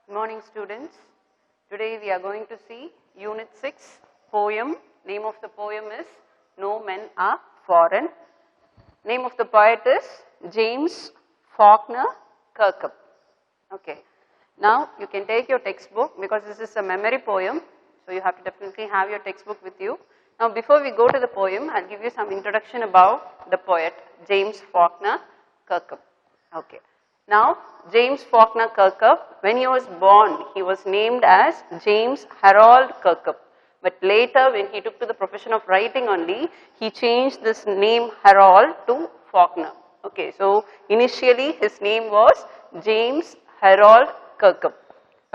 Good morning, students. Today we are going to see Unit 6 poem. Name of the poem is No Men Are Foreign. Name of the poet is James Faulkner Kirkup. Okay. Now you can take your textbook because this is a memory poem. So you have to definitely have your textbook with you. Now before we go to the poem, I'll give you some introduction about the poet James Faulkner Kirkup. Okay. Now, James Faulkner Kirkup, when he was born, he was named as James Harold Kirkup. But later, when he took to the profession of writing only, he changed this name Harold to Faulkner. Okay, so initially his name was James Harold Kirkup.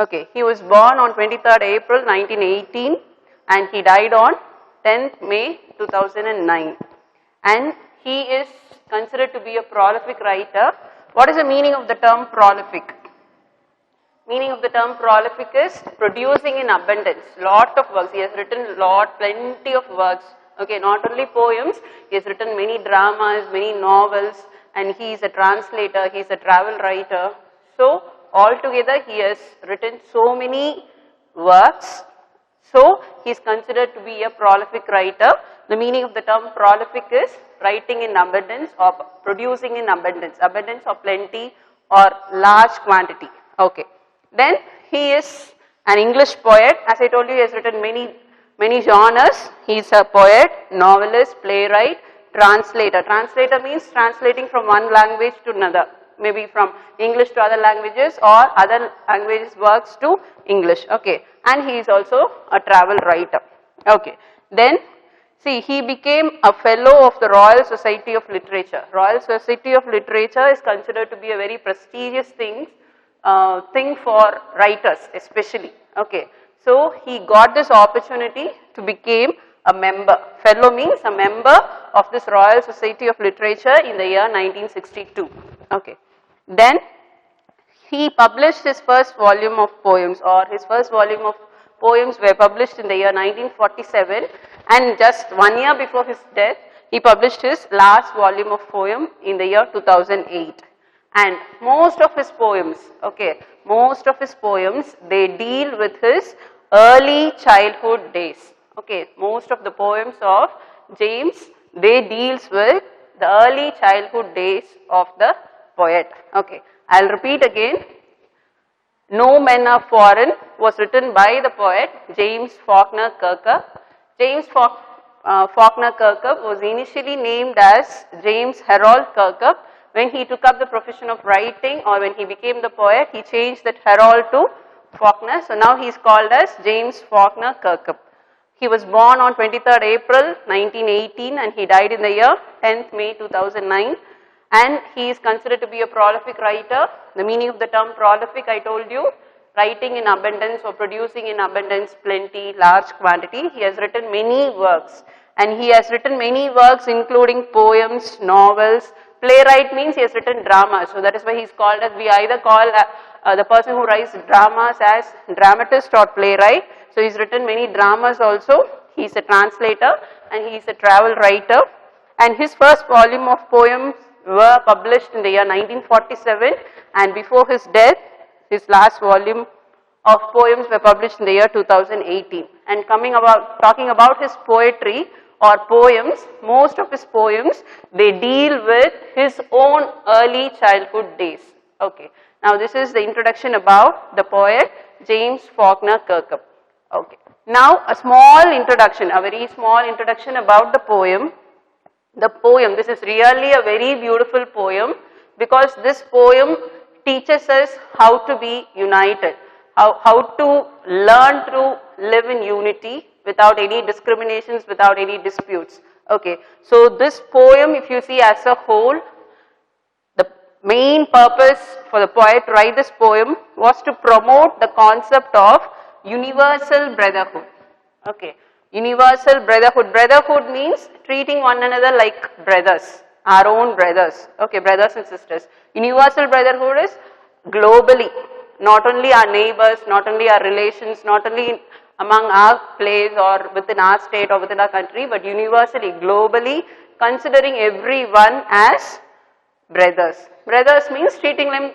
Okay, he was born on 23rd April 1918 and he died on 10th May 2009. And he is considered to be a prolific writer. What is the meaning of the term prolific? Meaning of the term prolific is producing in abundance, lot of works. He has written plenty of works. Okay, not only poems, he has written many dramas, many novels, and he is a translator, he is a travel writer. So, altogether he has written so many works. So, he is considered to be a prolific writer. The meaning of the term prolific is writing in abundance or producing in abundance, abundance or plenty or large quantity. Okay. Then he is an English poet. As I told you, he has written many genres. He is a poet, novelist, playwright, translator. Translator means translating from one language to another, maybe from English to other languages or other languages works to English. Okay. And he is also a travel writer. Okay. Then see, he became a fellow of the Royal Society of Literature. Royal Society of Literature is considered to be a very prestigious thing for writers especially. Okay. So, he got this opportunity to become a member. Fellow means a member of this Royal Society of Literature in the year 1962. Okay. Then he published his first volume of poems, or his first volume of poems were published in the year 1947, and just 1 year before his death, he published his last volume of poem in the year 2008. And most of his poems, okay, most of his poems, they deal with his early childhood days. Okay, most of the poems of James, they deals with the early childhood days of the poet. Okay, I'll repeat again. No Men Are Foreign was written by the poet James Faulkner Kirkup. James Faulkner Kirkup was initially named as James Harold Kirkup. When he took up the profession of writing or when he became the poet, he changed that Harold to Faulkner. So now he is called as James Faulkner Kirkup. He was born on 23rd April 1918 and he died in the year 10th May 2009. And he is considered to be a prolific writer. The meaning of the term prolific, I told you, writing in abundance or producing in abundance, plenty, large quantity. He has written many works. And he has written many works including poems, novels. Playwright means he has written dramas. So that is why he is called as, we either call the person who writes dramas as dramatist or playwright. So he has written many dramas also. He is a translator and he is a travel writer. And his first volume of poems were published in the year 1947, and before his death, his last volume of poems were published in the year 2018. And talking about his poetry or poems, most of his poems, they deal with his own early childhood days. Okay. Now this is the introduction about the poet James Faulkner Kirkup. Okay. Now a very small introduction about the poem. The poem, this is really a very beautiful poem because this poem teaches us how to be united, how to learn to live in unity without any discriminations, without any disputes. Okay, so this poem, if you see as a whole, the main purpose for the poet to write this poem was to promote the concept of universal brotherhood. Okay. Universal brotherhood. Brotherhood means treating one another like brothers, our own brothers. Okay, brothers and sisters. Universal brotherhood is globally, not only our neighbors, not only our relations, not only among our place or within our state or within our country, but universally, globally, considering everyone as brothers. Brothers means treating them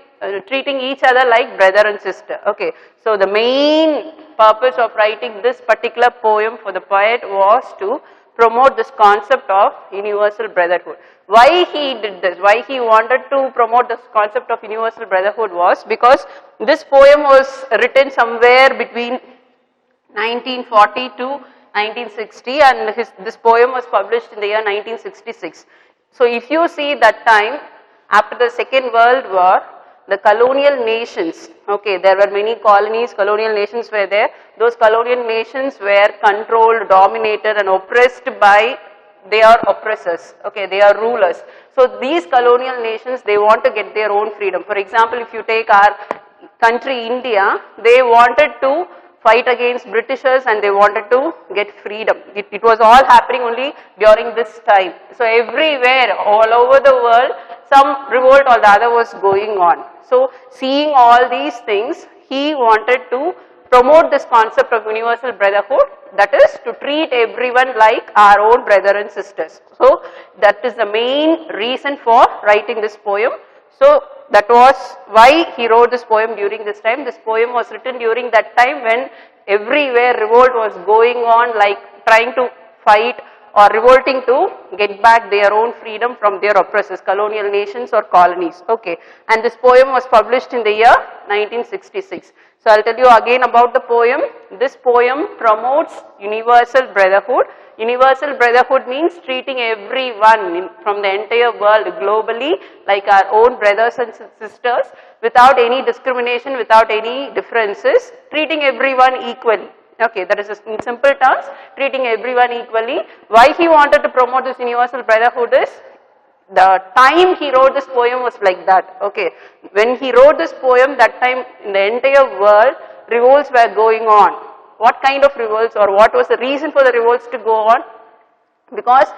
treating each other like brother and sister. Okay, so the main purpose of writing this particular poem for the poet was to promote this concept of universal brotherhood. Why he did this, why he wanted to promote this concept of universal brotherhood was because this poem was written somewhere between 1940 to 1960, and this poem was published in the year 1966. So if you see that time, after the Second World War, the colonial nations, okay, there were many colonies, colonial nations were there. Those colonial nations were controlled, dominated and oppressed by their oppressors, okay, they are rulers. So these colonial nations, they want to get their own freedom. For example, if you take our country India, they wanted to fight against Britishers and they wanted to get freedom. It was all happening only during this time. So everywhere, all over the world, some revolt or the other was going on. So seeing all these things, he wanted to promote this concept of universal brotherhood, that is to treat everyone like our own brother and sisters. So that is the main reason for writing this poem. So that was why he wrote this poem during this time. This poem was written during that time when everywhere revolt was going on, like trying to fight or revolting to get back their own freedom from their oppressors, colonial nations or colonies. Okay, and this poem was published in the year 1966. So I'll tell you again about the poem. This poem promotes universal brotherhood. Universal brotherhood means treating everyone from the entire world globally like our own brothers and sisters without any discrimination, without any differences, treating everyone equally. Okay, that is in simple terms, treating everyone equally. Why he wanted to promote this universal brotherhood is, the time he wrote this poem was like that. Okay, when he wrote this poem, that time in the entire world, revolts were going on. What kind of revolts, or what was the reason for the revolts to go on? Because,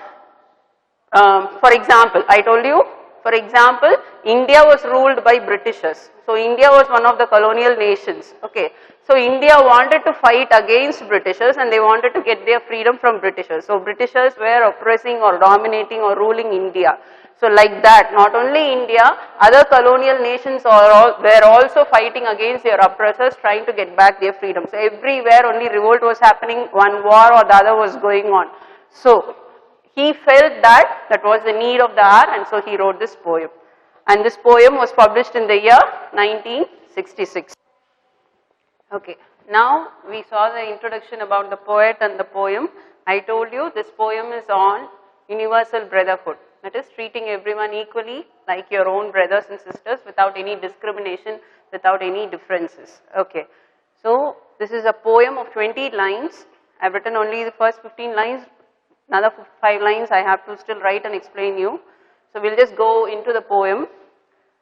for example, I told you, for example, India was ruled by Britishers. So India was one of the colonial nations. Okay, so India wanted to fight against Britishers and they wanted to get their freedom from Britishers. So Britishers were oppressing or dominating or ruling India. So like that, not only India, other colonial nations were also fighting against their oppressors, trying to get back their freedom. So everywhere only revolt was happening, one war or the other was going on. So he felt that that was the need of the hour, and so he wrote this poem. And this poem was published in the year 1966. Okay, now we saw the introduction about the poet and the poem. I told you this poem is on universal brotherhood. That is treating everyone equally like your own brothers and sisters without any discrimination, without any differences. Okay, so this is a poem of 20 lines. I have written only the first 15 lines. Another 5 lines I have to still write and explain you. So we'll just go into the poem.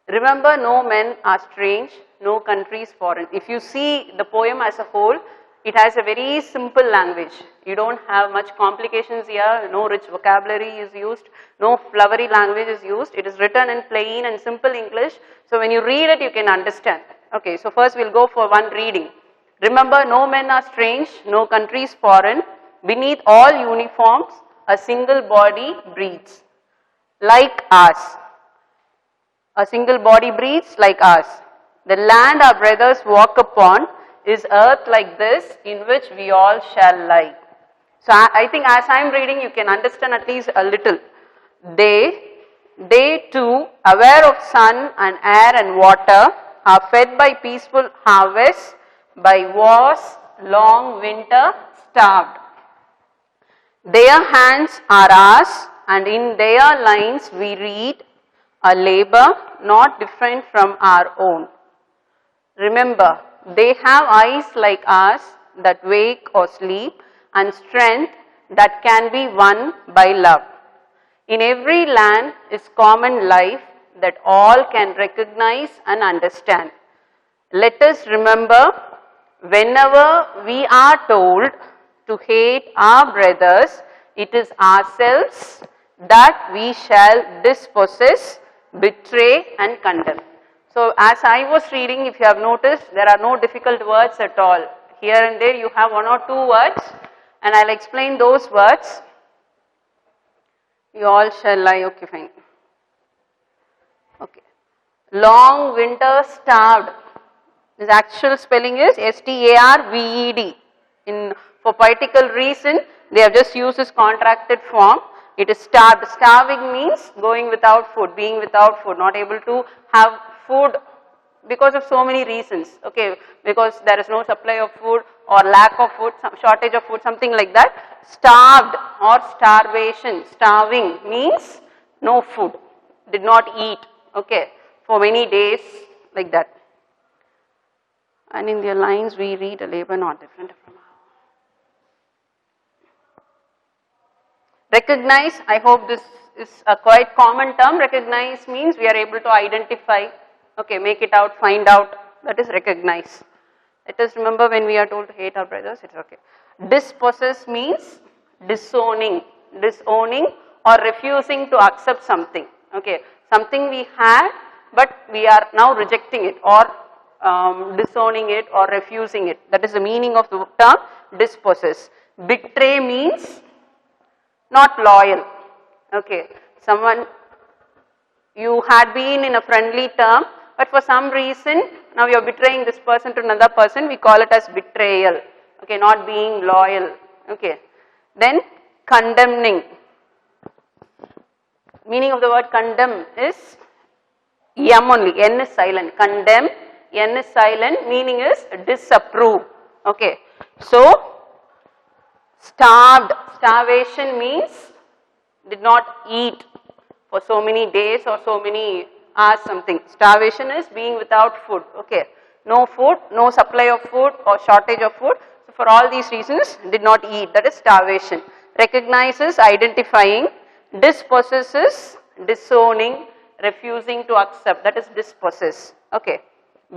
Remember, no men are strange, no countries foreign. If you see the poem as a whole, it has a very simple language. You don't have much complications here, no rich vocabulary is used, no flowery language is used. It is written in plain and simple English. So when you read it, you can understand. Okay, so first we'll go for one reading. Remember, no men are strange, no countries foreign. Beneath all uniforms, a single body breathes like us. A single body breathes like us. The land our brothers walk upon is earth like this, in which we all shall lie. So I think as I am reading, you can understand at least a little. They too, aware of sun and air and water, are fed by peaceful harvests, by wars, long winter, starved. Their hands are ours, and in their lines we read a labor not different from our own. Remember, they have eyes like ours that wake or sleep, and strength that can be won by love. In every land is common life that all can recognize and understand. Let us remember, whenever we are told to hate our brothers, it is ourselves that we shall dispossess, betray and condemn. So as I was reading, if you have noticed, there are no difficult words at all. Here and there you have 1 or 2 words, and I'll explain those words. You all shall lie, okay, fine. Okay. Long winter starved. His actual spelling is S-T-A-R-V-E-D. For poetical reason, they have just used this contracted form. It is starved. Starving means going without food, being without food, not able to have food because of so many reasons. Okay, because there is no supply of food or lack of food, some shortage of food, something like that. Starved or starvation. Starving means no food, did not eat. Okay, for many days, like that. And in their lines we read a labor not different from ours. Recognize, I hope this is a quite common term. Recognize means we are able to identify, okay, make it out, find out, that is recognize. Let us remember when we are told to hate our brothers, it's okay. Dispossess means disowning or refusing to accept something, okay. Something we had, but we are now rejecting it or disowning it or refusing it. That is the meaning of the term dispossess. Betray means not loyal, okay. Someone, you had been in a friendly term, but for some reason now you are betraying this person to another person, we call it as betrayal, okay, not being loyal, okay. Then condemning. Meaning of the word condemn is M only, N is silent. Condemn, N is silent, meaning is disapprove, okay. So, starved, starvation means did not eat for so many days or so many hours something. Starvation is being without food, okay. No food, no supply of food or shortage of food. So, for all these reasons did not eat, that is starvation. Recognizes, identifying. Dispossesses, disowning, refusing to accept, that is dispossess, okay.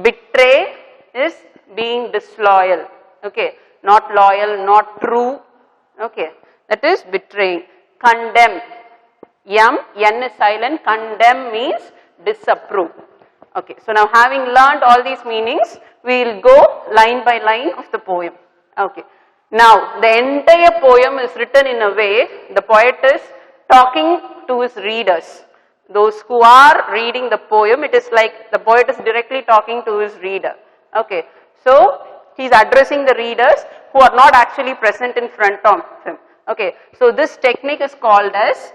Betray is being disloyal, okay, not loyal, not true, okay, that is betraying. Condemn, N is silent, condemn means disapprove, okay. So now having learned all these meanings, we will go line by line of the poem, okay. Now the entire poem is written in a way, the poet is talking to his readers. Those who are reading the poem, it is like the poet is directly talking to his reader. Okay. So, he is addressing the readers who are not actually present in front of him. Okay. So, this technique is called as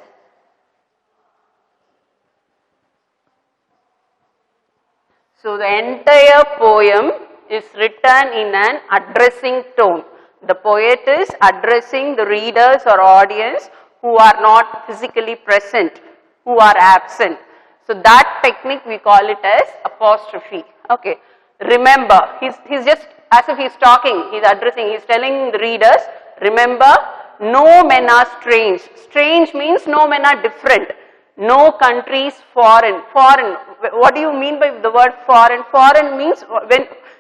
so the entire poem is written in an addressing tone. The poet is addressing the readers or audience who are not physically present, who are absent. So that technique we call it as apostrophe. Okay. Remember, he's just as if he's talking, he's addressing, he's telling the readers, remember, no men are strange. Strange means no men are different. No country is foreign. Foreign. What do you mean by the word foreign? Foreign means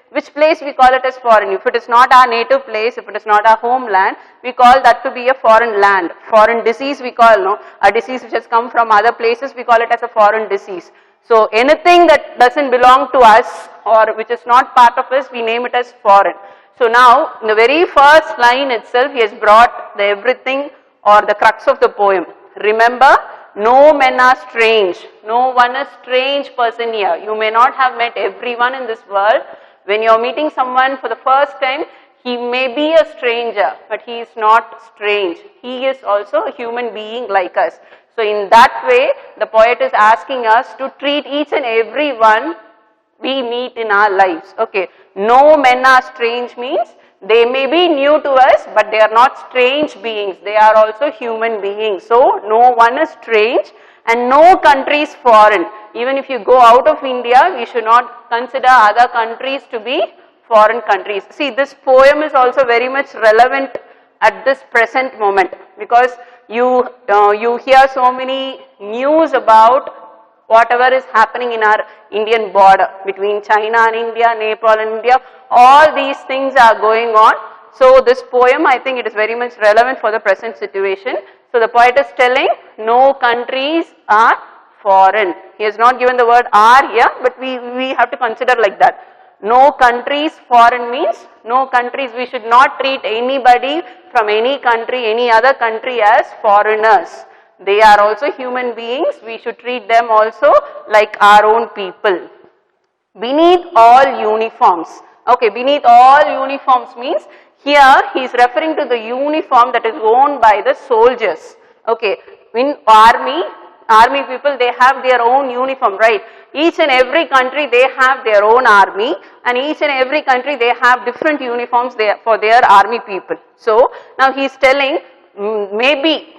which place we call it as foreign. If it is not our native place, if it is not our homeland, we call that to be a foreign land. Foreign disease we call, no, a disease which has come from other places, we call it as a foreign disease. So anything that doesn't belong to us or which is not part of us, we name it as foreign. So now, in the very first line itself, he has brought the everything or the crux of the poem. Remember, no men are strange. No one is strange person here. You may not have met everyone in this world. When you are meeting someone for the first time, he may be a stranger, but he is not strange. He is also a human being like us. So in that way, the poet is asking us to treat each and every one we meet in our lives. Okay. No men are strange means they may be new to us, but they are not strange beings. They are also human beings. So no one is strange and no country is foreign. Even if you go out of India, we should not consider other countries to be foreign countries. See, this poem is also very much relevant at this present moment because you hear so many news about whatever is happening in our Indian border between China and India, Nepal and India. All these things are going on. So this poem, I think it is very much relevant for the present situation. So the poet is telling no countries are foreign. He has not given the word are here, but we have to consider like that. No countries foreign means no countries. We should not treat anybody from any country, any other country as foreigners. They are also human beings. We should treat them also like our own people. Beneath all uniforms. Okay, beneath all uniforms means here he is referring to the uniform that is worn by the soldiers. Okay, in army people, they have their own uniform, right? Each and every country they have their own army, and each and every country they have different uniforms for their army people. So now he is telling maybe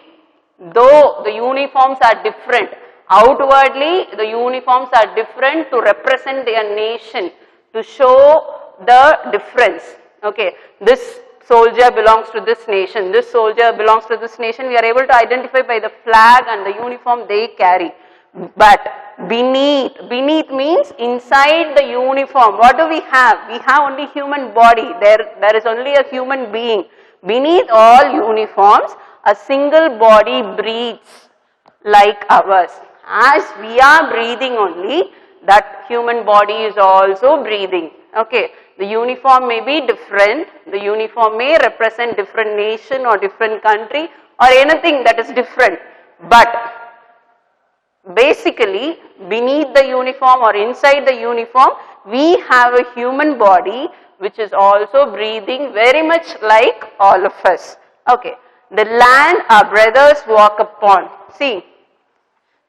though the uniforms are different, outwardly the uniforms are different to represent their nation, to show the difference. Okay, this soldier belongs to this nation, this soldier belongs to this nation. We are able to identify by the flag and the uniform they carry. But beneath means inside the uniform, what do we have? We have only human body. There is only a human being. Beneath all uniforms, a single body breathes like ours. As we are breathing only, that human body is also breathing. Okay, the uniform may be different, the uniform may represent different nation or different country or anything that is different, but basically beneath the uniform or inside the uniform, we have a human body which is also breathing very much like all of us. Okay, the land our brothers walk upon. See,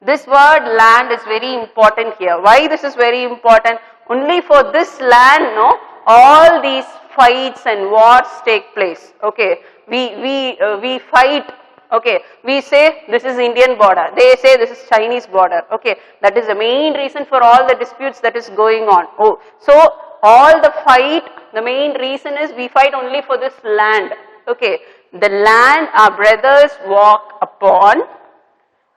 this word land is very important here. Why this is very important? Only for this land, no, all these fights and wars take place. Okay, we fight. Okay, we say this is Indian border, they say this is Chinese border. Okay, that is the main reason for all the disputes that is going on. Oh, so all the fight, the main reason is we fight only for this land. Okay, the land our brothers walk upon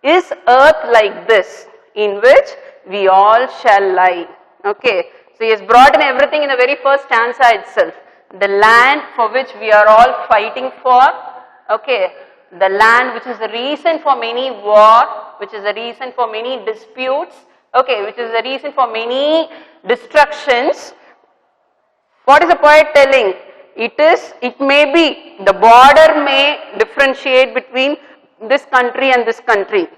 is earth like this, in which we all shall lie. Okay, so he has brought in everything in the very first stanza itself. The land for which we are all fighting for. Okay, the land which is the reason for many war, which is the reason for many disputes, okay, which is the reason for many destructions. What is the poet telling? It may be, the border may differentiate between this country and this country.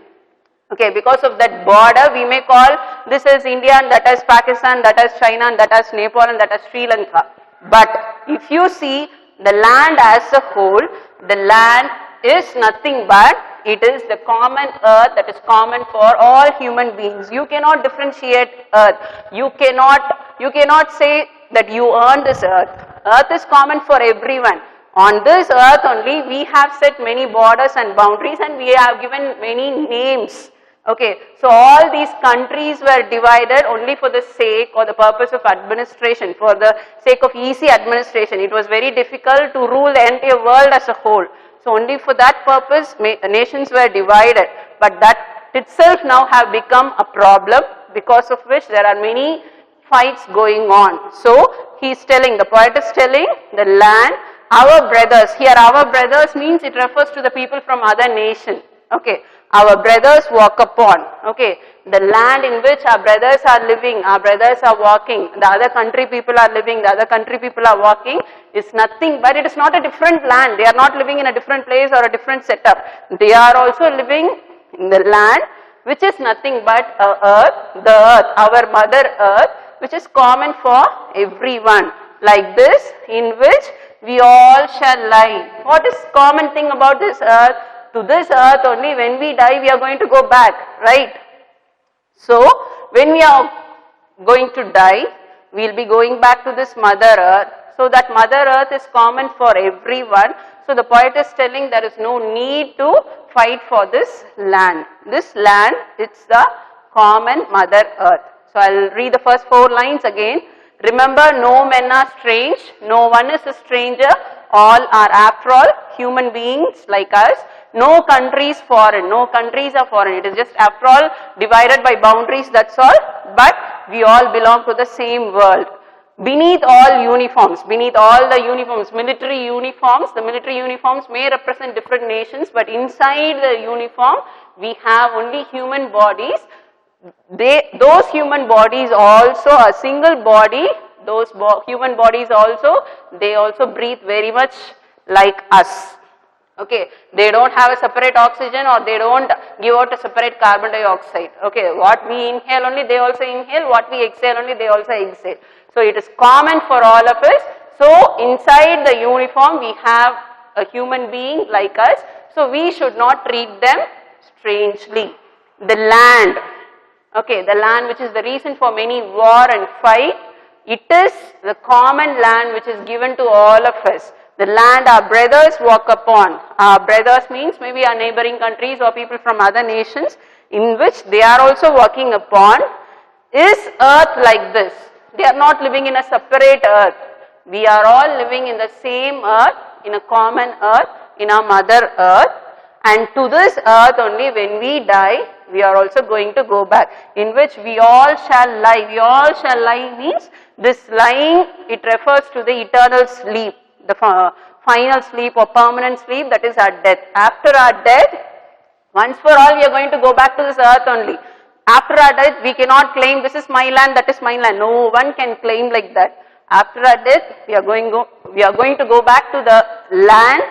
Okay, because of that border, we may call this as India and that as Pakistan, that as China and that as Nepal and that as Sri Lanka. But if you see the land as a whole, the land is nothing but it is the common earth that is common for all human beings. You cannot differentiate earth. You cannot say that you earn this earth. Earth is common for everyone. On this earth only we have set many borders and boundaries and we have given many names. Okay, so all these countries were divided only for the sake or the purpose of administration, for the sake of easy administration. It was very difficult to rule the entire world as a whole. So only for that purpose nations were divided, but that itself now have become a problem, because of which there are many fights going on. So he is telling, the poet is telling, the land, our brothers, here our brothers means it refers to the people from other nation. Okay, our brothers walk upon. Okay, the land in which our brothers are living, our brothers are walking, the other country people are living, the other country people are walking, is nothing but it is not a different land. They are not living in a different place or a different setup. They are also living in the land which is nothing but earth, the earth, our mother earth, which is common for everyone. Like this, in which we all shall lie. What is common thing about this earth? To this earth only, when we die we are going to go back, right? So when we are going to die, we will be going back to this mother earth. So that mother earth is common for everyone. So the poet is telling there is no need to fight for this land. This land, it's the common mother earth. So I will read the first 4 lines again. Remember, no men are strange, no one is a stranger, all are after all human beings like us. No country is foreign, no countries are foreign, it is just after all divided by boundaries, that's all, but we all belong to the same world. Beneath all uniforms, beneath all the uniforms, military uniforms, the military uniforms may represent different nations, but inside the uniform we have only human bodies. Those human bodies also, a single body, those human bodies also, they also breathe very much like us. Okay, they don't have a separate oxygen or they don't give out a separate carbon dioxide. Okay, what we inhale only they also inhale, what we exhale only they also exhale. So it is common for all of us. So inside the uniform we have a human being like us, so we should not treat them strangely. The land, okay, the land which is the reason for many war and fight, it is the common land which is given to all of us. The land our brothers walk upon. Our brothers means maybe our neighboring countries or people from other nations in which they are also walking upon is earth like this. They are not living in a separate earth. We are all living in the same earth, in a common earth, in our mother earth. And to this earth only when we die, we are also going to go back, in which we all shall lie. We all shall lie means this lying, it refers to the eternal sleep, the final sleep or permanent sleep, that is our death. After our death, once for all we are going to go back to this earth only. After our death, we cannot claim this is my land, that is my land. No one can claim like that. After our death, we are going to go back to the land.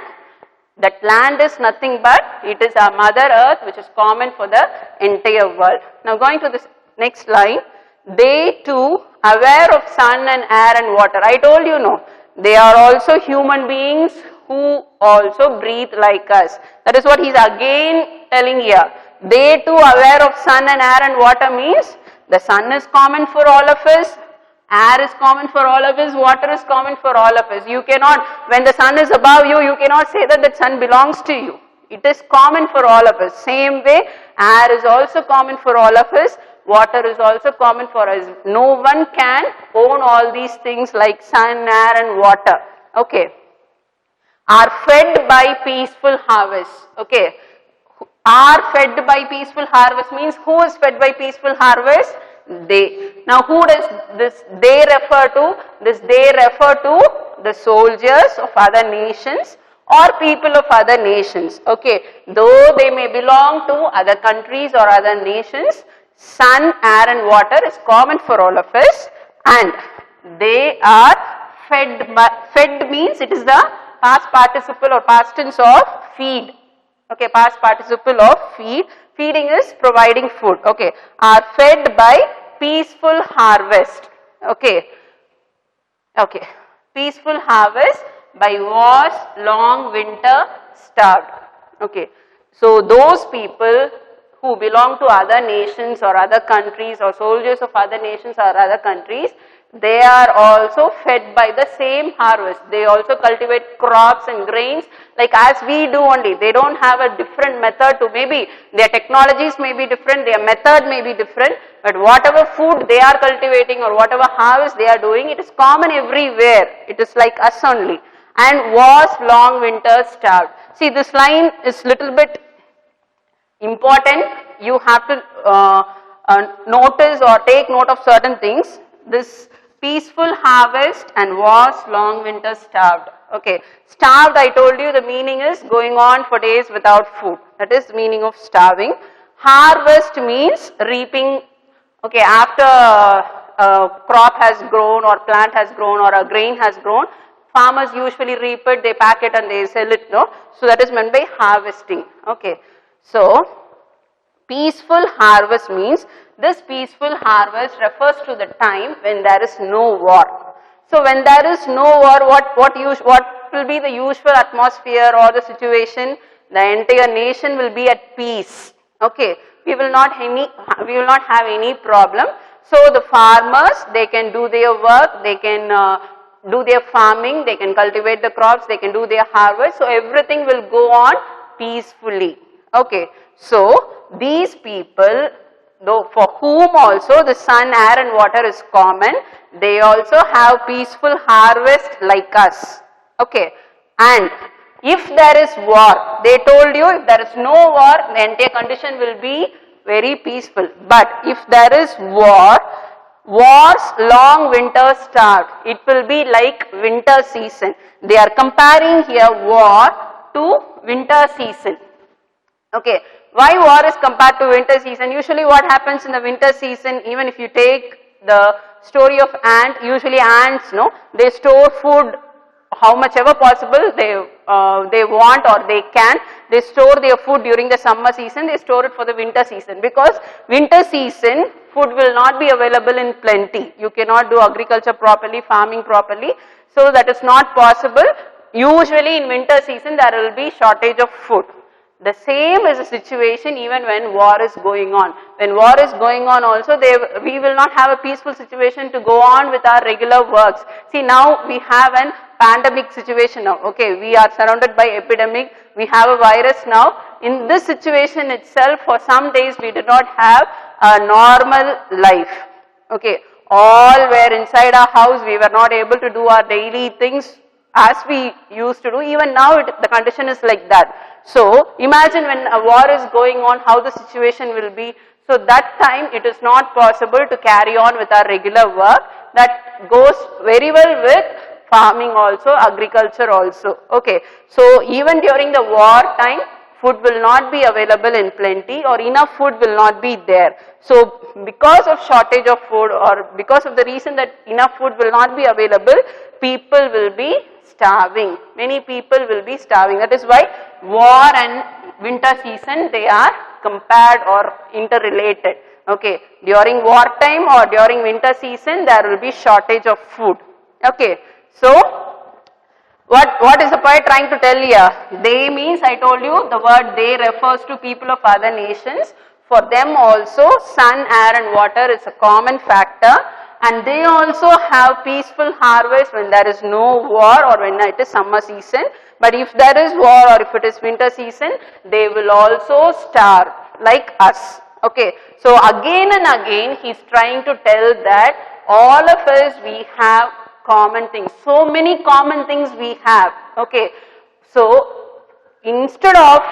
That land is nothing but, it is our mother earth which is common for the entire world. Now going to this next line, they too aware of sun and air and water. I told you no, they are also human beings who also breathe like us. That is what he is again telling here. They too aware of sun and air and water means the sun is common for all of us. Air is common for all of us, water is common for all of us. You cannot, when the sun is above you, you cannot say that the sun belongs to you. It is common for all of us. Same way, air is also common for all of us, water is also common for us. No one can own all these things like sun, air and water. Okay. Are fed by peaceful harvest. Okay. Are fed by peaceful harvest means who is fed by peaceful harvest? They. Now who does this they refer to? This they refer to the soldiers of other nations or people of other nations. Okay, though they may belong to other countries or other nations, sun, air and water is common for all of us, and they are fed by, fed means it is the past participle or past tense of feed. Okay, past participle of feed. Feeding is providing food. Okay, are fed by peaceful harvest. Okay, okay, peaceful harvest by wars, long winter, starved. Okay, so those people who belong to other nations or other countries or soldiers of other nations or other countries, they are also fed by the same harvest. They also cultivate crops and grains like as we do only. They don't have a different method to, maybe their technologies may be different, their method may be different, but whatever food they are cultivating or whatever harvest they are doing, it is common everywhere. It is like us only. And was long winter starved. See, this line is little bit important. You have to notice or take note of certain things. This peaceful harvest and was long winter starved. Okay, starved, I told you the meaning is going on for days without food. That is the meaning of starving. Harvest means reaping. Okay, after a crop has grown or plant has grown or a grain has grown, farmers usually reap it, they pack it and they sell it, no? So that is meant by harvesting. Okay, so peaceful harvest means this peaceful harvest refers to the time when there is no war. So when there is no war, what will be the usual atmosphere or the situation? The entire nation will be at peace. Okay, we will not have any problem. So the farmers, they can do their work, they can do their farming, they can cultivate the crops, they can do their harvest. So everything will go on peacefully. Okay, so these people, though for whom also the sun, air and water is common, they also have peaceful harvest like us. Okay, and if there is war, they told you if there is no war, the entire condition will be very peaceful. But if there is war, wars, long winter starved, it will be like winter season. They are comparing here war to winter season. Okay, why war is compared to winter season? Usually what happens in the winter season, even if you take the story of ant, usually ants, no, they store food how much ever possible they want or they can, they store their food during the summer season, they store it for the winter season, because winter season food will not be available in plenty. You cannot do agriculture properly, farming properly, so that is not possible. Usually in winter season there will be shortage of food. The same is the situation even when war is going on. When war is going on also, we will not have a peaceful situation to go on with our regular works. See, now we have an pandemic situation now. Okay, we are surrounded by epidemic. We have a virus now. In this situation itself, for some days we did not have a normal life. Okay, all were inside our house. We were not able to do our daily things as we used to do. Even now the condition is like that. So imagine when a war is going on, how the situation will be. So that time it is not possible to carry on with our regular work. That goes very well with farming also, agriculture also. Okay, so even during the war time, food will not be available in plenty, or enough food will not be there. So because of shortage of food, or because of the reason that enough food will not be available, people will be starving. Many people will be starving. That is why war and winter season, they are compared or interrelated. Okay, during war time or during winter season there will be shortage of food. Okay, so what is the poet trying to tell here? They means, I told you, the word they refers to people of other nations. For them also sun, air and water is a common factor, and they also have peaceful harvest when there is no war or when it is summer season. But if there is war or if it is winter season, they will also starve like us. Okay, so again and again he is trying to tell that all of us, we have common things. So many common things we have. Okay, so instead of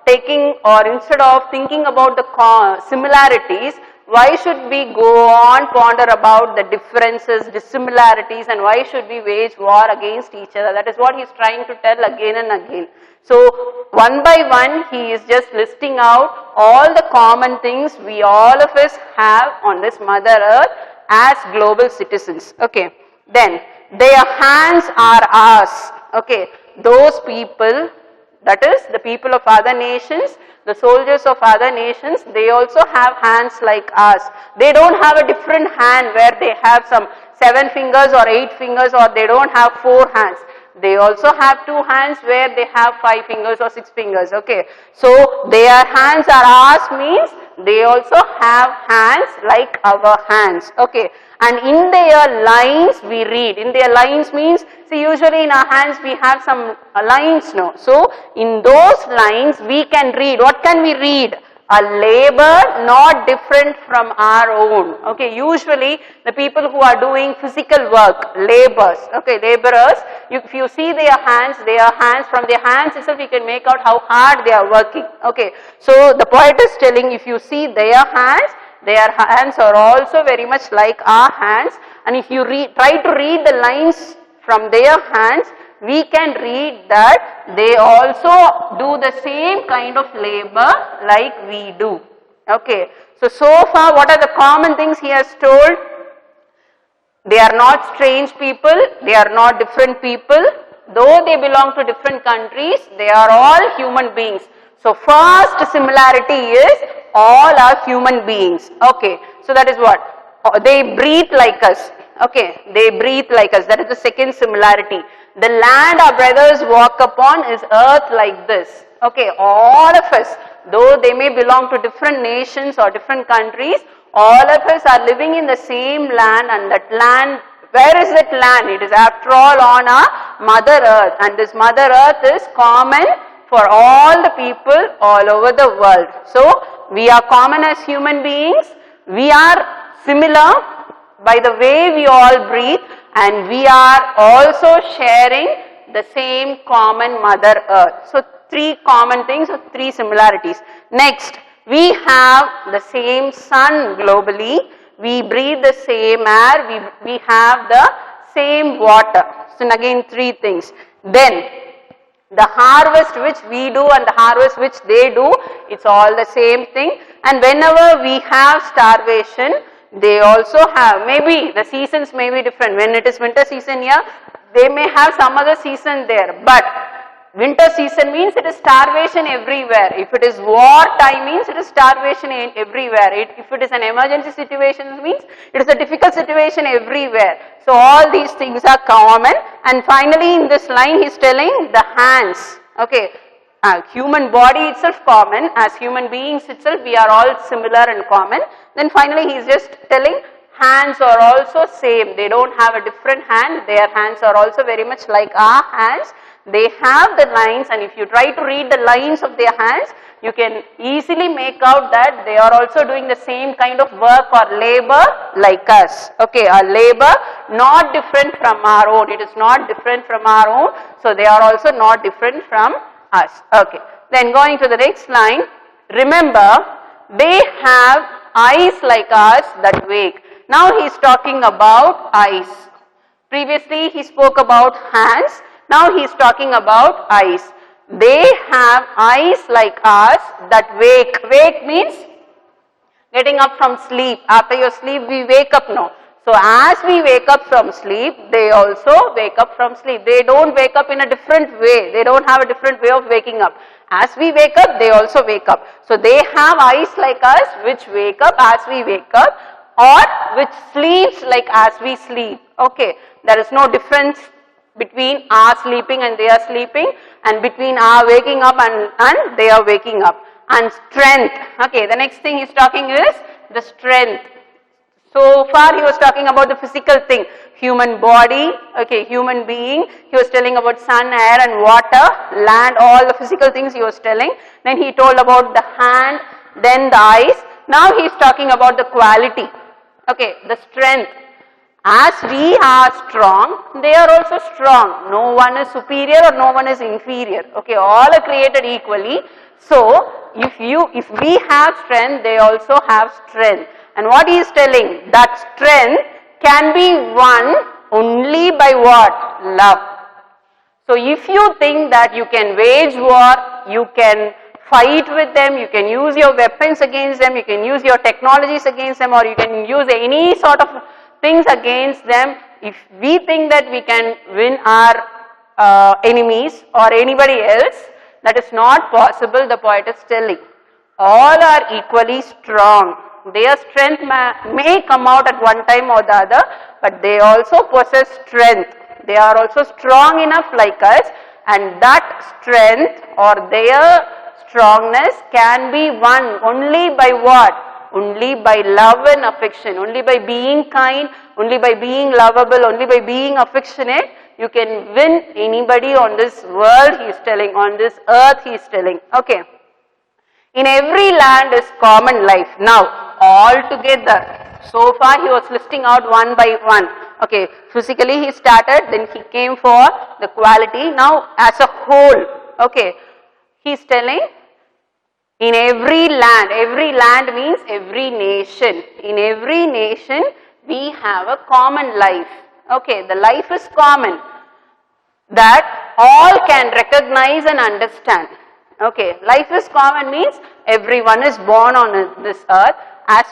taking or instead of thinking about the similarities, why should we go on ponder about the differences, dissimilarities, and why should we wage war against each other? That is what he is trying to tell again and again. So one by one he is just listing out all the common things we all of us have on this Mother Earth as global citizens. Okay, then their hands are ours. Okay, those people, that is the people of other nations, the soldiers of other nations, they also have hands like us. They don't have a different hand where they have some 7 fingers or 8 fingers, or they don't have 4 hands. They also have 2 hands where they have 5 fingers or 6 fingers. Okay, so their hands are ours means they also have hands like our hands. Okay, and in their lines we read. In their lines means, see, usually in our hands we have some lines, no? So in those lines we can read. What can we read? A labor not different from our own. Okay, usually the people who are doing physical work, laborers, okay, laborers, if you see their hands, from their hands itself you can make out how hard they are working. Okay, so the poet is telling, if you see their hands are also very much like our hands, and if you try to read the lines from their hands, we can read that they also do the same kind of labor like we do. Okay, so far what are the common things he has told? They are not strange people, they are not different people. Though they belong to different countries, they are all human beings. So first similarity is all are human beings. Okay, so that is what? They breathe like us. Okay, they breathe like us. That is the second similarity. The land our brothers walk upon is earth like this. Okay, all of us, though they may belong to different nations or different countries, all of us are living in the same land, and that land, where is that land? It is after all on our Mother Earth, and this Mother Earth is common for all the people all over the world. So we are common as human beings, we are similar by the way we all breathe, and we are also sharing the same common Mother Earth. So 3 common things or 3 similarities. Next, we have the same sun globally, we breathe the same air, we have the same water. So again 3 things. Then the harvest which we do and the harvest which they do, it's all the same thing. And whenever we have starvation, they also have, maybe the seasons may be different. When it is winter season here, They may have some other season there, but winter season means it is starvation everywhere. If it is war time means it is starvation everywhere. If it is an emergency situation means it is a difficult situation everywhere. So all these things are common, and finally in this line he is telling the hands. Okay, human body itself common, as human beings itself we are all similar and common. Then finally he is just telling hands are also same. They don't have a different hand. Their hands are also very much like our hands. They have the lines, and if you try to read the lines of their hands, you can easily make out that they are also doing the same kind of work or labor like us. Okay, a labor not different from our own. It is not different from our own. So they are also not different from us. Okay, then going to the next line, remember they have eyes like us that wake. Now he is talking about eyes. Previously he spoke about hands. Now he is talking about eyes. They have eyes like us that wake. Wake means getting up from sleep. After your sleep we wake up now. So as we wake up from sleep, they also wake up from sleep. They don't wake up in a different way. They don't have a different way of waking up. As we wake up, they also wake up. So they have eyes like us which wake up as we wake up, or which sleeps like as we sleep. Okay, there is no difference between our sleeping and they are sleeping, and between our waking up and they are waking up. And strength. Okay, the next thing he is talking is the strength. So far he was talking about the physical thing, human body, okay, human being. He was telling about sun, air and water, land, all the physical things he was telling. Then he told about the hand, then the eyes. Now he is talking about the quality. Okay, the strength. As we are strong, they are also strong. No one is superior or no one is inferior. Okay, all are created equally. So, if we have strength, they also have strength. And what he is telling, that strength can be won only by what? Love. So, if you think that you can wage war, you can fight with them, you can use your weapons against them, you can use your technologies against them, or you can use any sort of things against them. If we think that we can win our enemies or anybody else, that is not possible, the poet is telling. All are equally strong. Their strength may come out at one time or the other, but they also possess strength. They are also strong enough like us, and that strength or their strongness can be won only by what? Only by love and affection, only by being kind, only by being lovable, only by being affectionate. You can win anybody on this world, he is telling, on this earth he is telling. Okay. In every land is common life. Now, all together. So far he was listing out one by one. Okay, physically he started, then he came for the quality. Now, as a whole, okay, he is telling, in every land means every nation. In every nation, we have a common life. Okay, the life is common. That all can recognize and understand. Okay, life is common means everyone is born on this earth.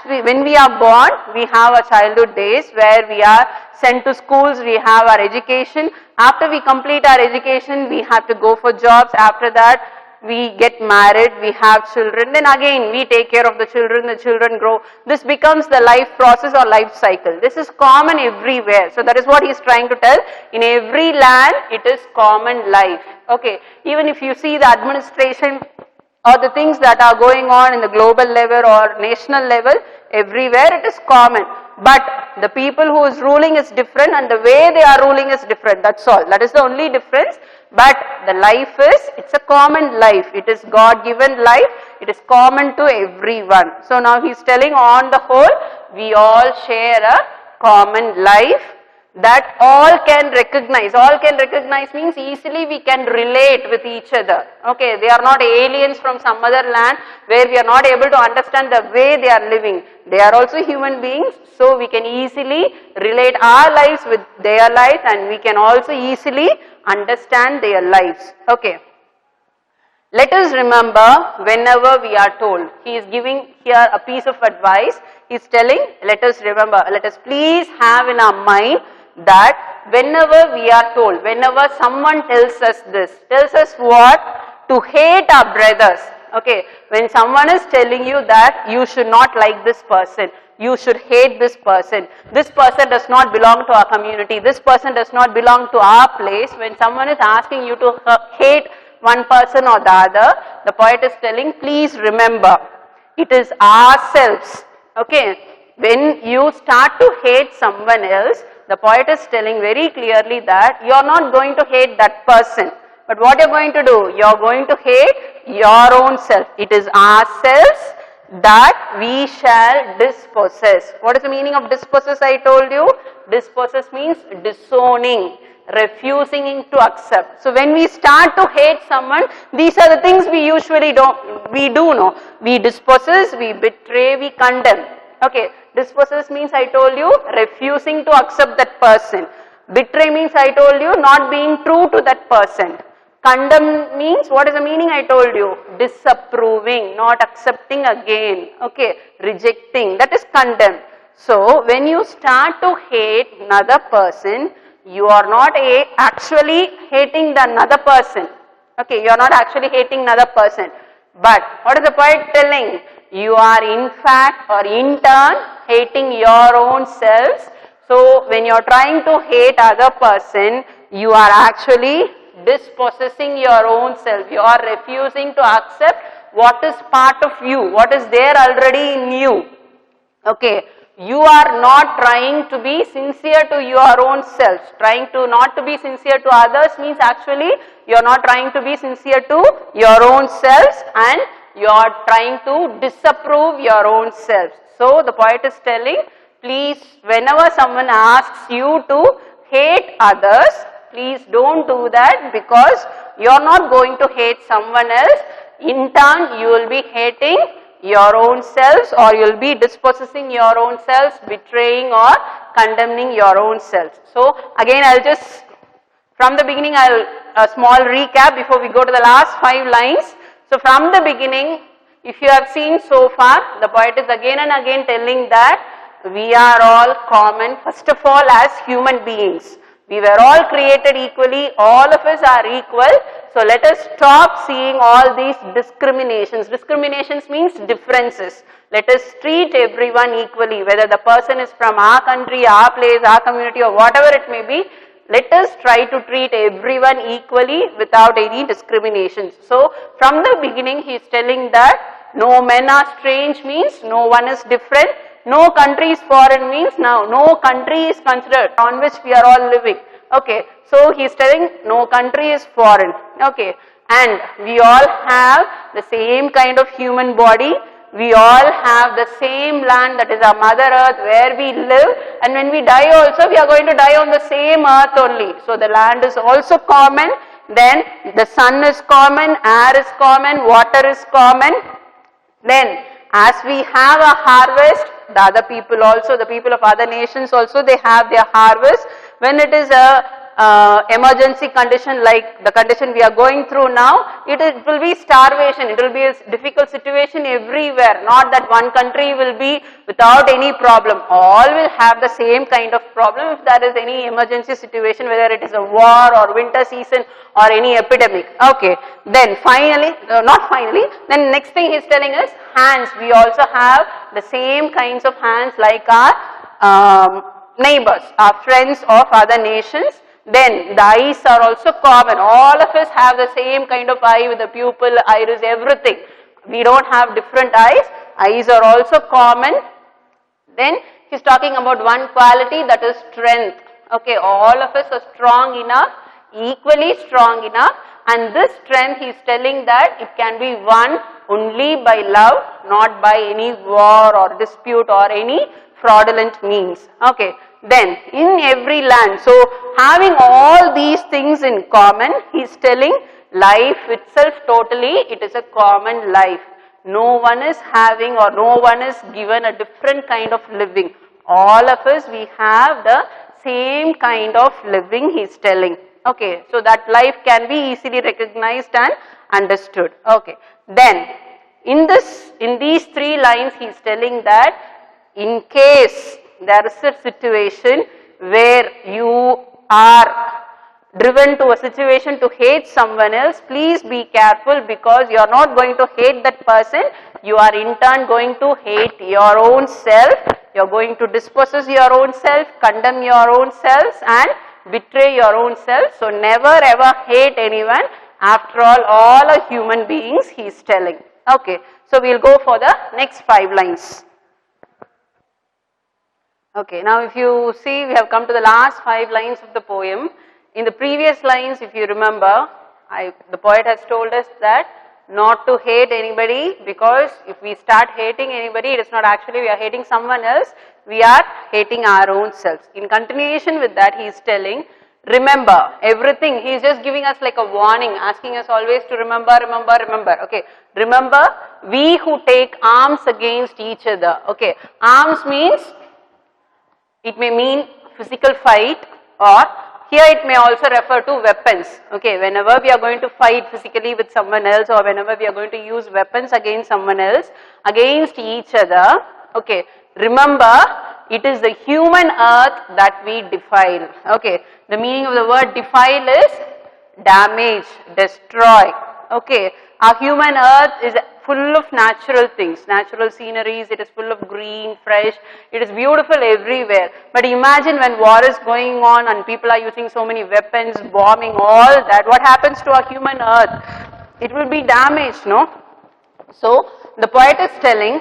When we are born, we have our childhood days where we are sent to schools, we have our education. After we complete our education, we have to go for jobs. After that, we get married, we have children, then again we take care of the children grow. This becomes the life process or life cycle. This is common everywhere. So that is what he is trying to tell. In every land, it is common life. Okay, even if you see the administration or the things that are going on in the global level or national level, everywhere it is common. But the people who is ruling is different and the way they are ruling is different. That's all. That is the only difference. But the life is, it's a common life. It is God-given life. It is common to everyone. So now he is telling on the whole, we all share a common life that all can recognize. All can recognize means easily we can relate with each other. Okay, they are not aliens from some other land where we are not able to understand the way they are living. They are also human beings, so we can easily relate our lives with their lives and we can also easily understand their lives. Okay. Let us remember whenever we are told. He is giving here a piece of advice. He is telling, let us remember, let us please have in our mind that whenever we are told, whenever someone tells us this, tells us what? To hate our brothers. Okay, when someone is telling you that you should not like this person, you should hate this person does not belong to our community, this person does not belong to our place, when someone is asking you to hate one person or the other, the poet is telling, please remember, it is ourselves. Okay, when you start to hate someone else, the poet is telling very clearly that you are not going to hate that person. But what you are going to do? You are going to hate your own self. It is ourselves that we shall dispossess. What is the meaning of dispossess? I told you. Dispossess means disowning, refusing to accept. So when we start to hate someone, these are the things we usually do no. We dispossess, we betray, we condemn. Okay, dispossess means I told you refusing to accept that person. Betray means I told you not being true to that person. Condemn means, what is the meaning I told you? Disapproving, not accepting again. Okay, rejecting, that is condemn. So when you start to hate another person, you are not actually hating the another person. Okay, you are not actually hating another person. But what is the poet telling? You are in fact or in turn hating your own selves. So when you are trying to hate other person, you are actually dispossessing your own self. You are refusing to accept what is part of you, what is there already in you. Okay, you are not trying to be sincere to your own self. Trying to not to be sincere to others means actually you are not trying to be sincere to your own selves, and you are trying to disapprove your own self. So the poet is telling, please, whenever someone asks you to hate others, please don't do that, because you are not going to hate someone else. In turn, you will be hating your own selves, or you will be dispossessing your own selves, betraying or condemning your own selves. So again, I'll just, from the beginning, a small recap before we go to the last 5 lines. So from the beginning, if you have seen so far, the poet is again and again telling that we are all common, first of all, as human beings. We were all created equally, all of us are equal. So let us stop seeing all these discriminations. Discriminations means differences. Let us treat everyone equally, whether the person is from our country, our place, our community, or whatever it may be. Let us try to treat everyone equally without any discriminations. So from the beginning he is telling that no men are strange means no one is different. No country is foreign means now no country is considered on which we are all living. Okay, so he is telling no country is foreign. Okay, and we all have the same kind of human body. We all have the same land, that is our mother earth, where we live, and when we die also, we are going to die on the same earth only. So the land is also common, then the sun is common, air is common, water is common. Then as we have a harvest, the other people also, the people of other nations also, they have their harvest. When it is a emergency condition like the condition we are going through now, it will be starvation, it will be a difficult situation everywhere. Not that one country will be without any problem. All will have the same kind of problem if there is any emergency situation, whether it is a war or winter season or any epidemic. Okay, then finally, then next thing he is telling us, hands. We also have the same kinds of hands like our neighbors, our friends of other nations. Then the eyes are also common. All of us have the same kind of eye with the pupil, iris, everything. We don't have different eyes. Eyes are also common. Then he's talking about one quality, that is strength. Okay, all of us are strong enough, equally strong enough, and this strength he's telling that it can be won only by love, not by any war or dispute or any fraudulent means. Okay. Then in every land, so having all these things in common, he is telling life itself totally, it is a common life. No one is having or no one is given a different kind of living. All of us, we have the same kind of living, he is telling. Okay, so that life can be easily recognized and understood. Okay, then in these 3 lines he is telling that in case there is a situation where you are driven to a situation to hate someone else, please be careful, because you are not going to hate that person, you are in turn going to hate your own self, you are going to dispossess your own self, condemn your own selves and betray your own self. So never ever hate anyone. After all are human beings, he is telling. Okay, so we will go for the next 5 lines. Okay, now if you see, we have come to the last 5 lines of the poem. In the previous lines, if you remember, the poet has told us that not to hate anybody, because if we start hating anybody, it is not actually we are hating someone else, we are hating our own selves. In continuation with that, he is telling, remember everything. He is just giving us like a warning, asking us always to remember, remember, remember. Okay, remember, we who take arms against each other. Okay, arms means, it may mean physical fight, or here it may also refer to weapons. Okay, whenever we are going to fight physically with someone else, or whenever we are going to use weapons against someone else, against each other, okay, remember, it is the human earth that we defile. Okay, the meaning of the word defile is damage, destroy. Okay, our human earth is full of natural things, natural sceneries, it is full of green, fresh, it is beautiful everywhere. But imagine when war is going on and people are using so many weapons, bombing, all that, what happens to our human earth? It will be damaged, no? So the poet is telling,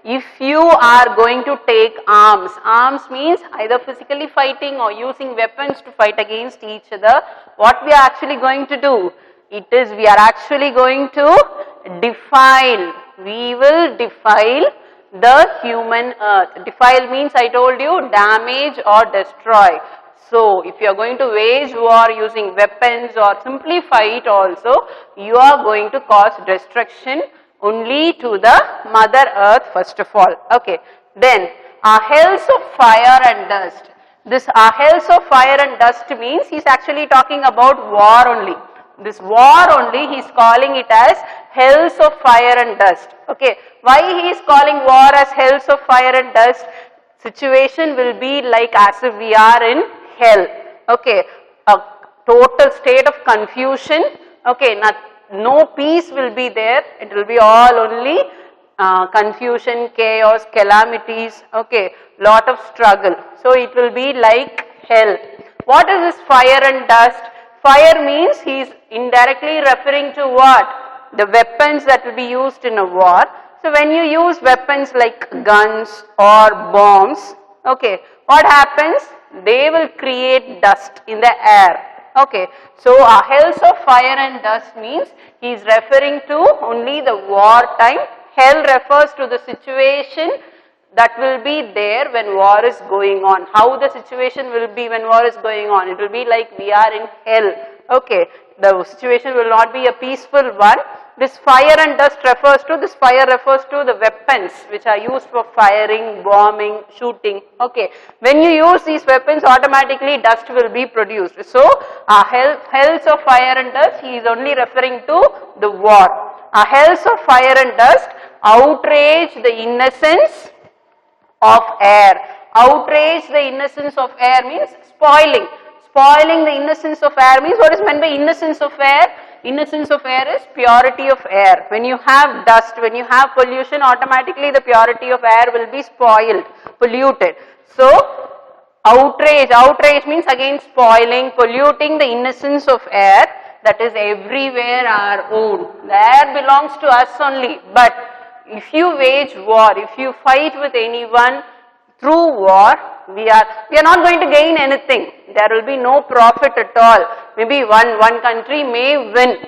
if you are going to take arms, arms means either physically fighting or using weapons to fight against each other, what we are actually going to do? It is, we are actually going to defile, we will defile the human earth. Defile means, I told you, damage or destroy. So, if you are going to wage war using weapons or simply fight also, you are going to cause destruction only to the mother earth first of all. Okay, then our hells of fire and dust. This our hells of fire and dust means he is actually talking about war only. This war only, he is calling it as hells of fire and dust. Okay, why he is calling war as hells of fire and dust? Situation will be like as if we are in hell. Okay, a total state of confusion. Okay, no peace will be there. It will be all only confusion, chaos, calamities. Okay, lot of struggle. So it will be like hell. What is this fire and dust? Fire means he is indirectly referring to what? The weapons that will be used in a war. So when you use weapons like guns or bombs, okay, what happens? They will create dust in the air. Okay, so a hells of fire and dust means he is referring to only the war time. Hell refers to the situation that will be there when war is going on. How the situation will be when war is going on? It will be like we are in hell. Okay, the situation will not be a peaceful one. This fire and dust refers to, this fire refers to the weapons which are used for firing, bombing, shooting. Okay, when you use these weapons, automatically dust will be produced. So, hells of fire and dust, he is only referring to the war. Hells of fire and dust outrage the innocence of air. Outrage the innocence of air means spoiling. Spoiling the innocence of air means, what is meant by innocence of air? Innocence of air is purity of air. When you have dust, when you have pollution, automatically the purity of air will be spoiled, polluted. So, outrage means again spoiling, polluting the innocence of air, that is everywhere our own. The air belongs to us only, but if you wage war, if you fight with anyone through war, we are not going to gain anything. There will be no profit at all. Maybe one country may win,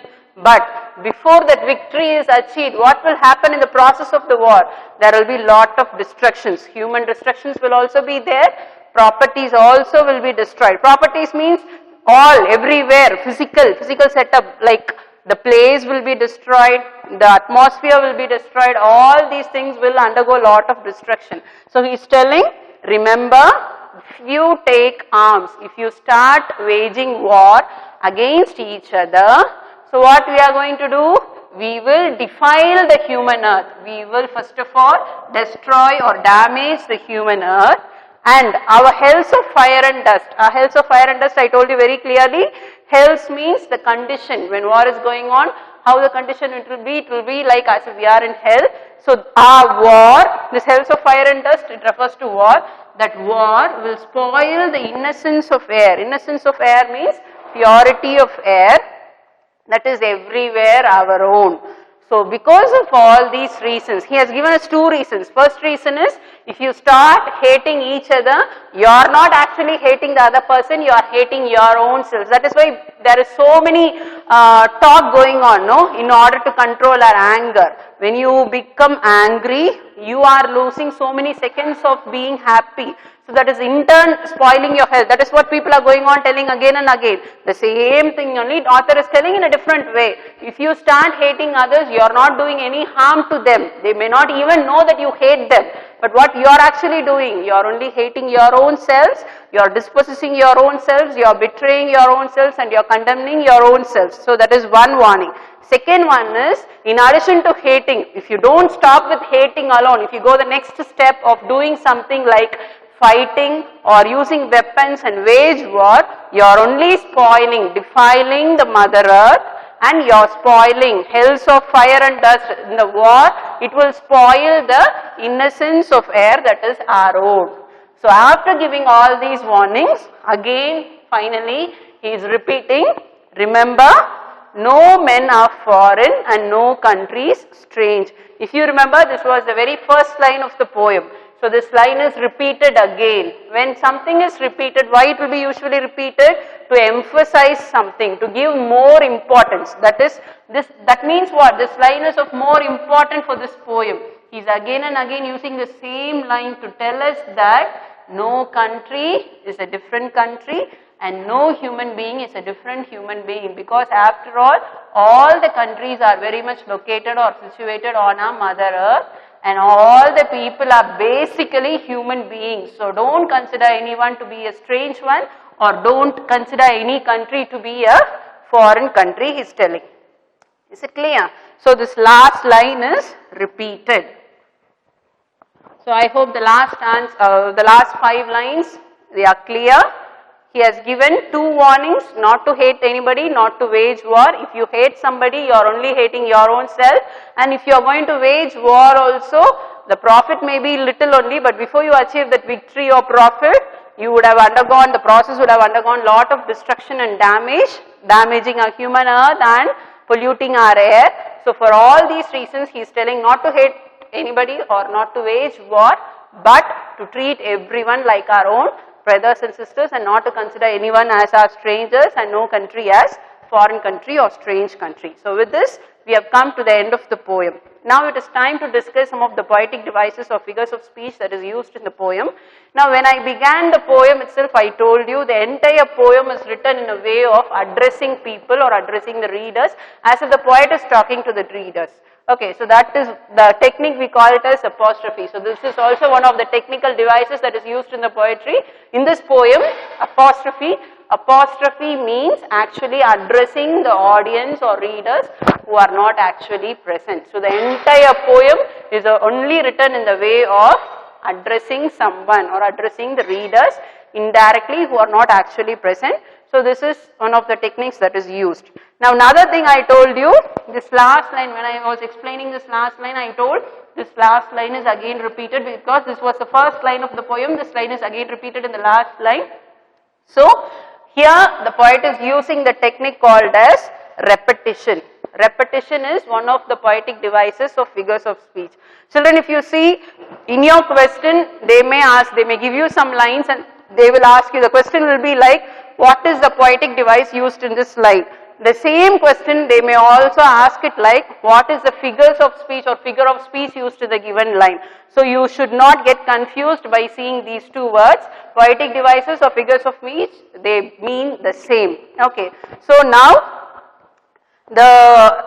but before that victory is achieved, what will happen in the process of the war? There will be lot of destructions. Human destructions will also be there. Properties also will be destroyed. Properties means all, everywhere, physical setup, like the place will be destroyed, the atmosphere will be destroyed, all these things will undergo a lot of destruction. So he is telling, remember, if you take arms, if you start waging war against each other, so what we are going to do? We will defile the human earth. We will first of all destroy or damage the human earth. And our hells of fire and dust. Our hells of fire and dust, I told you very clearly. Hells means the condition when war is going on. How the condition it will be like as if we are in hell. So our war, this hells of fire and dust, it refers to war. That war will spoil the innocence of air. Innocence of air means purity of air. That is everywhere our own. So because of all these reasons, he has given us two reasons. First reason is, if you start hating each other, you are not actually hating the other person, you are hating your own selves. That is why there is so many talk going on, no, in order to control our anger. When you become angry, you are losing so many seconds of being happy. So that is in turn spoiling your health. That is what people are going on telling again and again. The same thing only author is telling in a different way. If you start hating others, you are not doing any harm to them. They may not even know that you hate them. But what you are actually doing, you are only hating your own selves, you are dispossessing your own selves, you are betraying your own selves, and you are condemning your own selves. So that is one warning. Second one is, in addition to hating, if you don't stop with hating alone, if you go the next step of doing something like fighting or using weapons and wage war, you are only spoiling, defiling the Mother Earth, and you are spoiling hells of fire and dust in the war. It will spoil the innocence of air that is our own. So after giving all these warnings, again finally he is repeating, remember, no men are foreign and no countries strange. If you remember, this was the very first line of the poem. So this line is repeated again. When something is repeated, why it will be usually repeated? To emphasize something, to give more importance. That means what? This line is of more importance for this poem. He is again and again using the same line to tell us that no country is a different country and no human being is a different human being, because after all the countries are very much located or situated on our Mother Earth, and all the people are basically human beings. So don't consider anyone to be a strange one, or don't consider any country to be a foreign country, he is telling. Is it clear? So this last line is repeated. So I hope the last 5 lines, they are clear. He has given 2 warnings, not to hate anybody, not to wage war. If you hate somebody, you are only hating your own self. And if you are going to wage war also, the profit may be little only, but before you achieve that victory or profit, you would have undergone, the process would have undergone lot of destruction and damage, damaging our human earth and polluting our air. So for all these reasons, he is telling not to hate anybody or not to wage war, but to treat everyone like our own brothers and sisters, and not to consider anyone as our strangers and no country as foreign country or strange country. So with this, we have come to the end of the poem. Now it is time to discuss some of the poetic devices or figures of speech that is used in the poem. Now when I began the poem itself, I told you the entire poem is written in a way of addressing people or addressing the readers, as if the poet is talking to the readers. Okay, so that is the technique, we call it as apostrophe. So this is also one of the technical devices that is used in the poetry. In this poem, apostrophe means actually addressing the audience or readers who are not actually present. So the entire poem is only written in the way of addressing someone or addressing the readers indirectly who are not actually present. So this is one of the techniques that is used. Now another thing I told you, this last line, when I was explaining this last line, I told this last line is again repeated because this was the first line of the poem. This line is again repeated in the last line. So here the poet is using the technique called as repetition. Repetition is one of the poetic devices of figures of speech. Children, if you see in your question, they may give you some lines and they will ask you, the question will be like, what is the poetic device used in this line? The same question they may also ask it like, what is the figures of speech or figure of speech used in the given line? So you should not get confused by seeing these two words. Poetic devices or figures of speech, they mean the same. Okay, so now the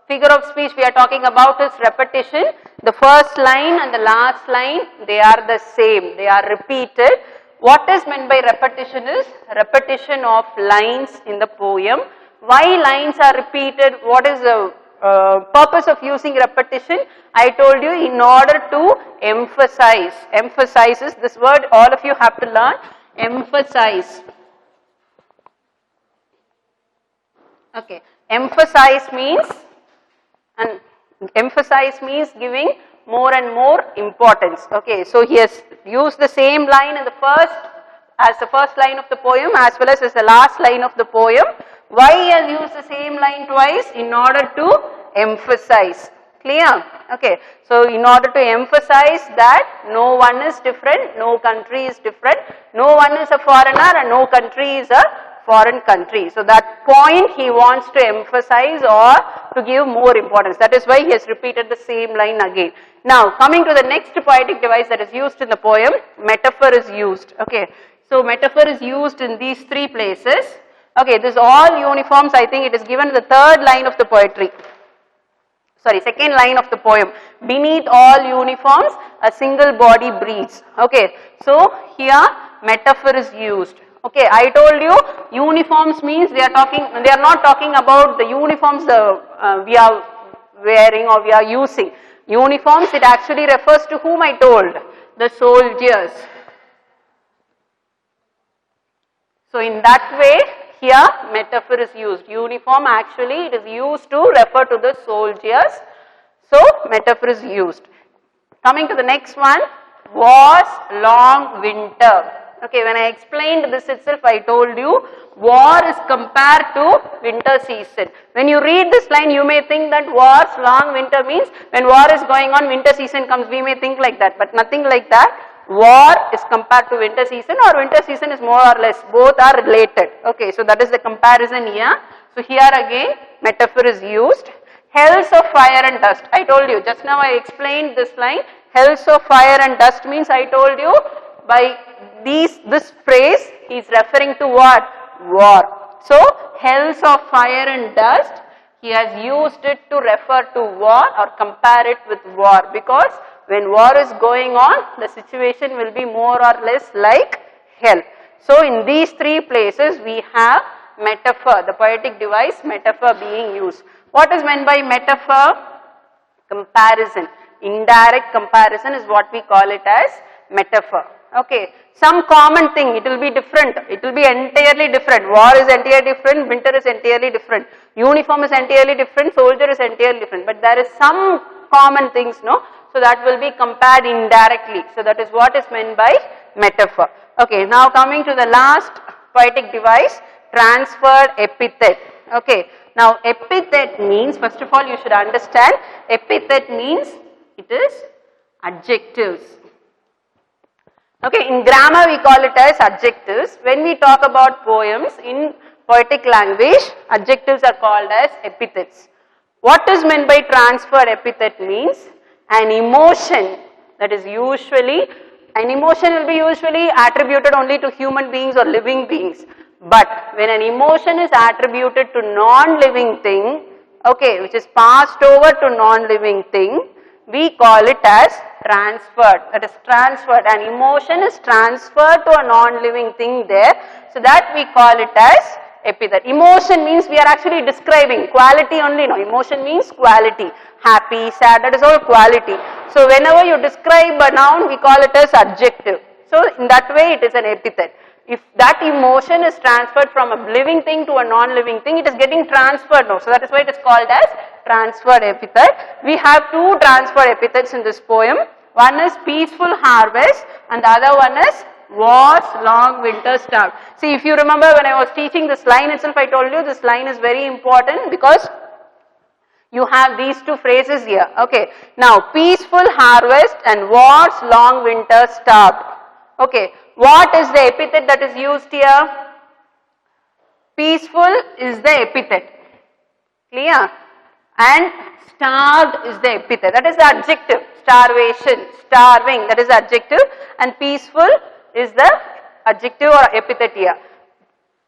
figure of speech we are talking about is repetition. The first line and the last line, they are the same, they are repeated. What is meant by repetition is repetition of lines in the poem. Why lines are repeated? What is the purpose of using repetition? I told you in order to emphasize. Emphasize is this word all of you have to learn. Emphasize. Okay. Emphasize means, and emphasize means giving more and more importance. Okay. So he has used the same line in the first, as the first line of the poem as well as the last line of the poem. Why he has used the same line twice? In order to emphasize. Clear? Okay. So in order to emphasize that no one is different, no country is different, no one is a foreigner and no country is a foreign country. So that point he wants to emphasize or to give more importance. That is why he has repeated the same line again. Now coming to the next poetic device that is used in the poem, metaphor is used. Okay. So metaphor is used in these three places. Okay, this all uniforms, I think it is given in the third line of the poetry. Sorry, second line of the poem. Beneath all uniforms, a single body breathes. Okay, so here metaphor is used. Okay, I told you uniforms means they are not talking about the uniforms we are wearing or we are using. Uniforms, it actually refers to whom I told? The soldiers. So in that way, here metaphor is used. Uniform actually it is used to refer to the soldiers. So metaphor is used. Coming to the next one, was long winter. Okay, when I explained this itself, I told you war is compared to winter season. When you read this line, you may think that war's long winter means when war is going on, winter season comes. We may think like that, but nothing like that. War is compared to winter season or winter season is more or less, both are related. Okay, so that is the comparison here. So here again metaphor is used. Hells of fire and dust. I told you, just now I explained this line. Hells of fire and dust means I told you by this phrase he is referring to what? War. So hells of fire and dust, he has used it to refer to war or compare it with war, because when war is going on, the situation will be more or less like hell. So in these three places we have metaphor, the poetic device metaphor being used. What is meant by metaphor? Comparison. Indirect comparison is what we call it as metaphor. Okay. Some common thing, it will be different. It will be entirely different. War is entirely different, winter is entirely different. Uniform is entirely different, soldier is entirely different. But there is some common things, no? So that will be compared indirectly. So that is what is meant by metaphor. Okay, now coming to the last poetic device, transferred epithet. Okay, now epithet means, first of all you should understand, epithet means it is adjectives. Okay, in grammar we call it as adjectives. When we talk about poems in poetic language, adjectives are called as epithets. What is meant by transferred epithet means an emotion that is usually, an emotion will be usually attributed only to human beings or living beings. But when an emotion is attributed to non-living thing, okay, which is passed over to non-living thing, we call it as transferred. That is transferred. An emotion is transferred to a non-living thing there. So that we call it as epithet. Emotion means we are actually describing quality only. No, emotion means quality. Happy, sad, that is all quality. So whenever you describe a noun, we call it as adjective. So in that way it is an epithet. If that emotion is transferred from a living thing to a non-living thing, it is getting transferred now. So that is why it is called as transferred epithet. We have two transferred epithets in this poem. One is peaceful harvest and the other one is was long winter starved. See, if you remember when I was teaching this line itself, I told you this line is very important because you have these two phrases here. Okay. Now, peaceful harvest and was long winter starved. Okay. What is the epithet that is used here? Peaceful is the epithet. Clear? And starved is the epithet. That is the adjective. Starvation, starving, that is the adjective. And peaceful is the adjective or epithet here.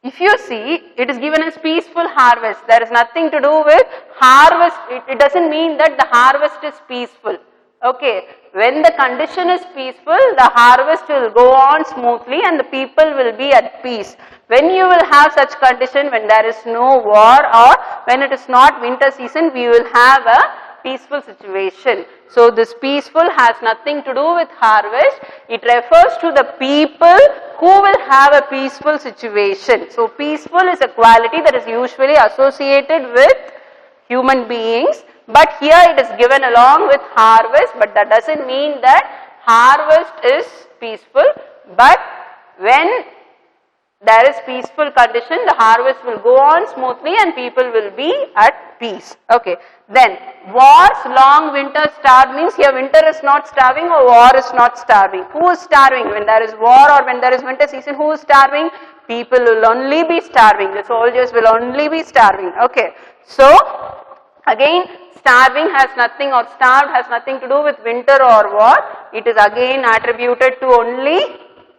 If you see, it is given as peaceful harvest. There is nothing to do with harvest. It doesn't mean that the harvest is peaceful. Okay. When the condition is peaceful, the harvest will go on smoothly and the people will be at peace. When you will have such condition, when there is no war or when it is not winter season, we will have a peaceful situation. So this peaceful has nothing to do with harvest. It refers to the people who will have a peaceful situation. So peaceful is a quality that is usually associated with human beings, but here it is given along with harvest, but that doesn't mean that harvest is peaceful, but when there is peaceful condition, the harvest will go on smoothly and people will be at peace. Okay. Then, wars, long winter starved means here winter is not starving or war is not starving. Who is starving? When there is war or when there is winter season, who is starving? People will only be starving. The soldiers will only be starving. Okay. So, again, starving has nothing or starved has nothing to do with winter or war. It is again attributed to only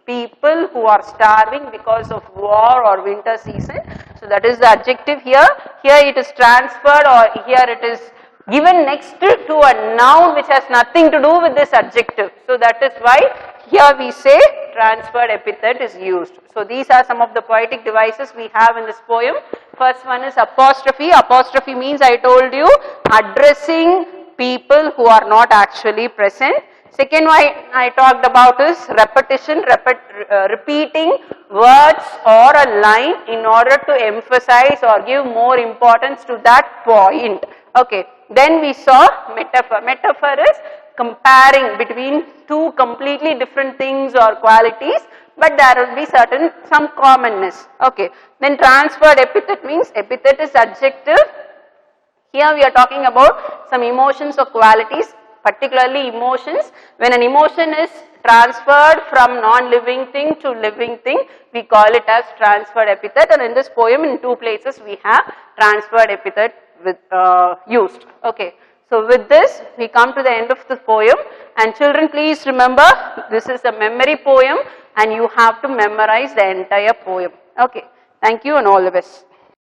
people who are starving because of war or winter season. So that is the adjective here. Here it is transferred or here it is given next to a noun which has nothing to do with this adjective. So that is why here we say transferred epithet is used. So these are some of the poetic devices we have in this poem. First one is apostrophe. Apostrophe means, I told you, addressing people who are not actually present. Second one I talked about is repetition, repeating words or a line in order to emphasize or give more importance to that point. Okay. Then we saw metaphor. Metaphor is comparing between two completely different things or qualities, but there will be some commonness. Okay. Then transferred epithet means epithet is adjective. Here we are talking about some emotions or qualities, particularly emotions. When an emotion is transferred from non-living thing to living thing, we call it as transferred epithet, and in this poem in two places we have transferred epithet with used. Okay. So with this we come to the end of the poem, and children, please remember this is a memory poem and you have to memorize the entire poem. Okay. Thank you and all the best.